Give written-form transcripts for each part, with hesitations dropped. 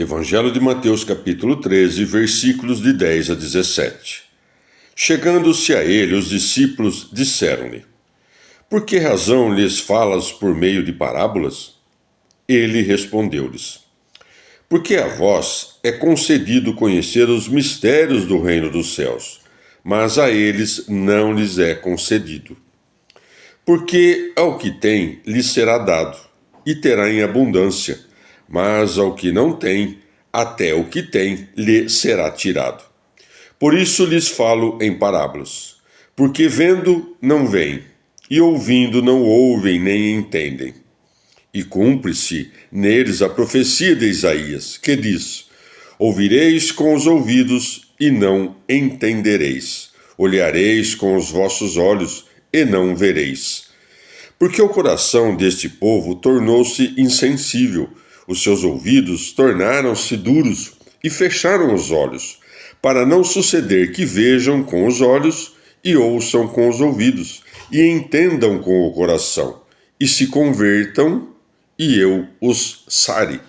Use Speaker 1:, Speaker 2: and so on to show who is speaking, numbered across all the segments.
Speaker 1: Evangelho de Mateus, capítulo 13, versículos de 10 a 17. Chegando-se a ele, os discípulos disseram-lhe: Por que razão lhes falas por meio de parábolas? Ele respondeu-lhes: Porque a vós é concedido conhecer os mistérios do reino dos céus, mas a eles não lhes é concedido. Porque ao que tem, lhe será dado, e terá em abundância, mas ao que não tem, até o que tem lhe será tirado. Por isso lhes falo em parábolas, porque vendo não veem, e ouvindo não ouvem nem entendem. E cumpre-se neles a profecia de Isaías, que diz: Ouvireis com os ouvidos e não entendereis, olhareis com os vossos olhos e não vereis. Porque o coração deste povo tornou-se insensível, os seus ouvidos tornaram-se duros e fecharam os olhos, para não suceder que vejam com os olhos e ouçam com os ouvidos, e entendam com o coração, e se convertam, e eu os sare.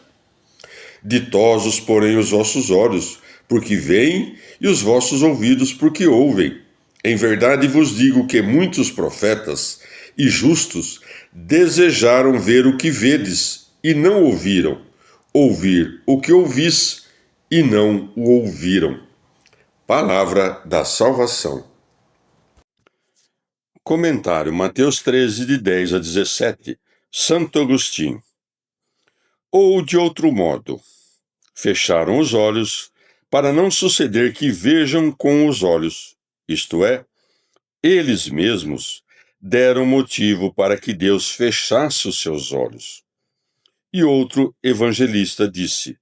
Speaker 1: Ditosos, porém, os vossos olhos, porque veem, e os vossos ouvidos, porque ouvem. Em verdade vos digo que muitos profetas e justos desejaram ver o que vedes, e não ouviram, ouvir o que ouvis, e não o ouviram. Palavra da salvação. Comentário Mateus 13, de 10 a 17. Santo Agostinho. Ou de outro modo, fecharam os olhos, para não suceder que vejam com os olhos, isto é, eles mesmos deram motivo para que Deus fechasse os seus olhos. E outro evangelista disse: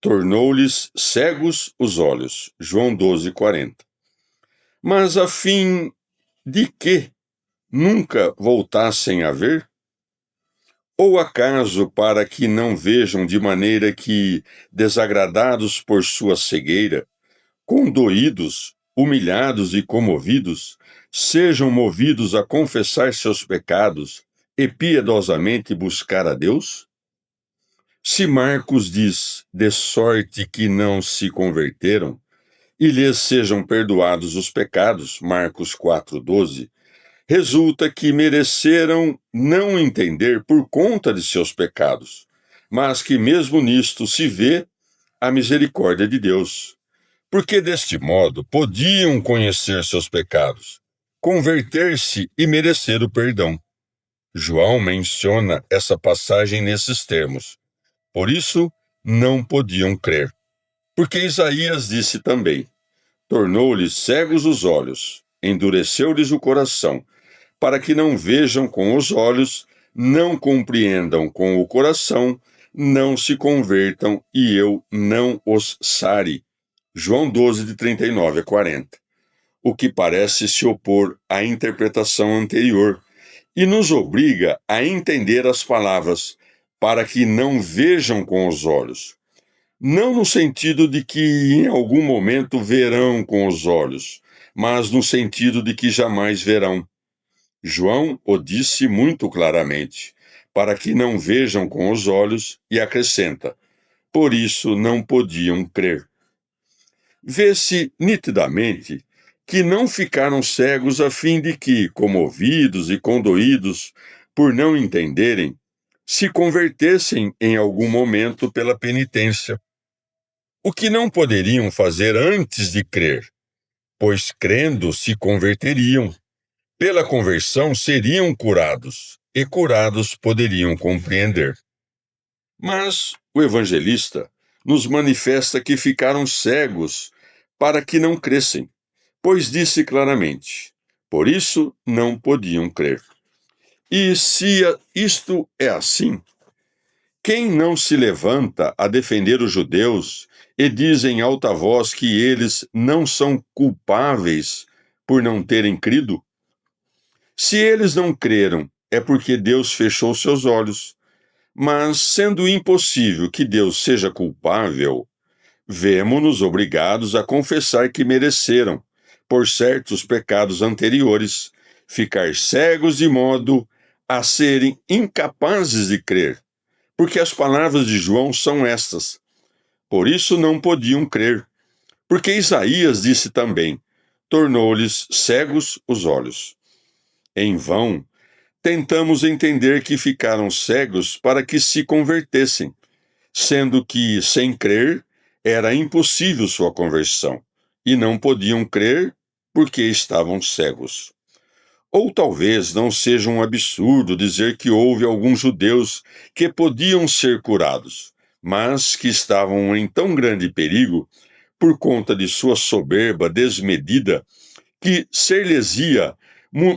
Speaker 1: tornou-lhes cegos os olhos. João 12:40. Mas a fim de que nunca voltassem a ver? Ou acaso para que não vejam, de maneira que, desagradados por sua cegueira, condoídos, humilhados e comovidos, sejam movidos a confessar seus pecados e piedosamente buscar a Deus? Se Marcos diz, de sorte que não se converteram, e lhes sejam perdoados os pecados, Marcos 4:12, resulta que mereceram não entender por conta de seus pecados, mas que mesmo nisto se vê a misericórdia de Deus. Porque deste modo podiam conhecer seus pecados, converter-se e merecer o perdão. João menciona essa passagem nesses termos. Por isso, não podiam crer. Porque Isaías disse também: tornou-lhes cegos os olhos, endureceu-lhes o coração, para que não vejam com os olhos, não compreendam com o coração, não se convertam, e eu não os sare. João 12, de 39 a 40. O que parece se opor à interpretação anterior, e nos obriga a entender as palavras, para que não vejam com os olhos. Não no sentido de que em algum momento verão com os olhos, mas no sentido de que jamais verão. João o disse muito claramente, para que não vejam com os olhos, e acrescenta: por isso não podiam crer. Vê-se nitidamente que não ficaram cegos a fim de que, comovidos e condoídos por não entenderem, se convertessem em algum momento pela penitência. O que não poderiam fazer antes de crer, pois crendo se converteriam. Pela conversão seriam curados, e curados poderiam compreender. Mas o evangelista nos manifesta que ficaram cegos para que não crescem, pois disse claramente: por isso não podiam crer. E se isto é assim, quem não se levanta a defender os judeus e diz em alta voz que eles não são culpáveis por não terem crido? Se eles não creram, é porque Deus fechou seus olhos. Mas, sendo impossível que Deus seja culpável, vemo-nos obrigados a confessar que mereceram, por certos pecados anteriores, ficar cegos de modo a serem incapazes de crer. Porque as palavras de João são estas: Por isso não podiam crer, porque Isaías disse também: tornou-lhes cegos os olhos. Em vão, tentamos entender que ficaram cegos para que se convertessem, sendo que, sem crer, era impossível sua conversão, e não podiam crer porque estavam cegos. Ou talvez não seja um absurdo dizer que houve alguns judeus que podiam ser curados, mas que estavam em tão grande perigo por conta de sua soberba desmedida, que ser-lhes-ia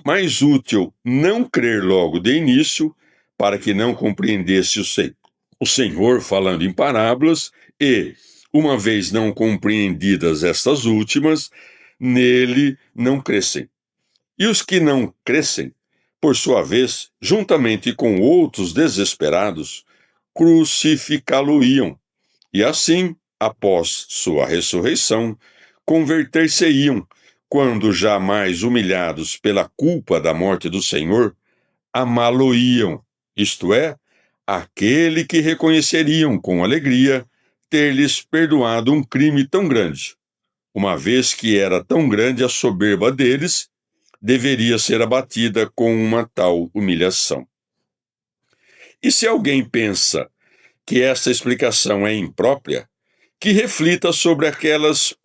Speaker 1: mais útil não crer logo de início, para que não compreendesse o Senhor falando em parábolas, e, uma vez não compreendidas estas últimas, nele não crescem. E os que não crescem, por sua vez, juntamente com outros desesperados, crucificá-lo-iam, e assim, após sua ressurreição, converter-se-iam, quando já mais humilhados pela culpa da morte do Senhor, amá-lo-iam, isto é, aquele que reconheceriam com alegria ter-lhes perdoado um crime tão grande, uma vez que era tão grande a soberba deles, deveria ser abatida com uma tal humilhação. E se alguém pensa que essa explicação é imprópria, que reflita sobre aquelas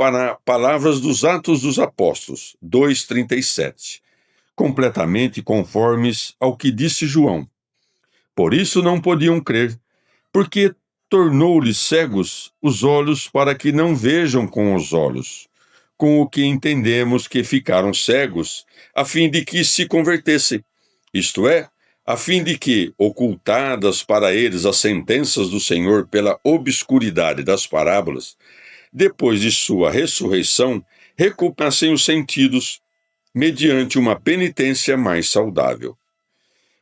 Speaker 1: palavras dos Atos dos Apóstolos, 2:37, completamente conformes ao que disse João. Por isso não podiam crer, porque tornou-lhes cegos os olhos para que não vejam com os olhos, com o que entendemos que ficaram cegos, a fim de que se convertessem, isto é, a fim de que, ocultadas para eles as sentenças do Senhor pela obscuridade das parábolas, depois de sua ressurreição, recuperassem os sentidos, mediante uma penitência mais saudável.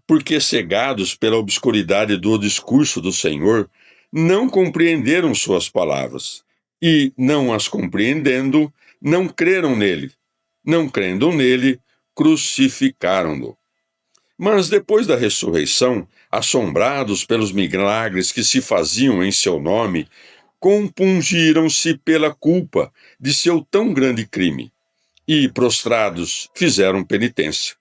Speaker 1: Porque, cegados pela obscuridade do discurso do Senhor, não compreenderam suas palavras, e, não as compreendendo, não creram nele. Não crendo nele, crucificaram-no. Mas depois da ressurreição, assombrados pelos milagres que se faziam em seu nome, compungiram-se pela culpa de seu tão grande crime e, prostrados, fizeram penitência.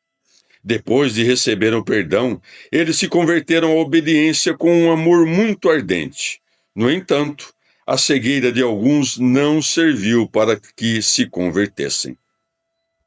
Speaker 1: Depois de receber o perdão, eles se converteram à obediência com um amor muito ardente. No entanto, a cegueira de alguns não serviu para que se convertessem.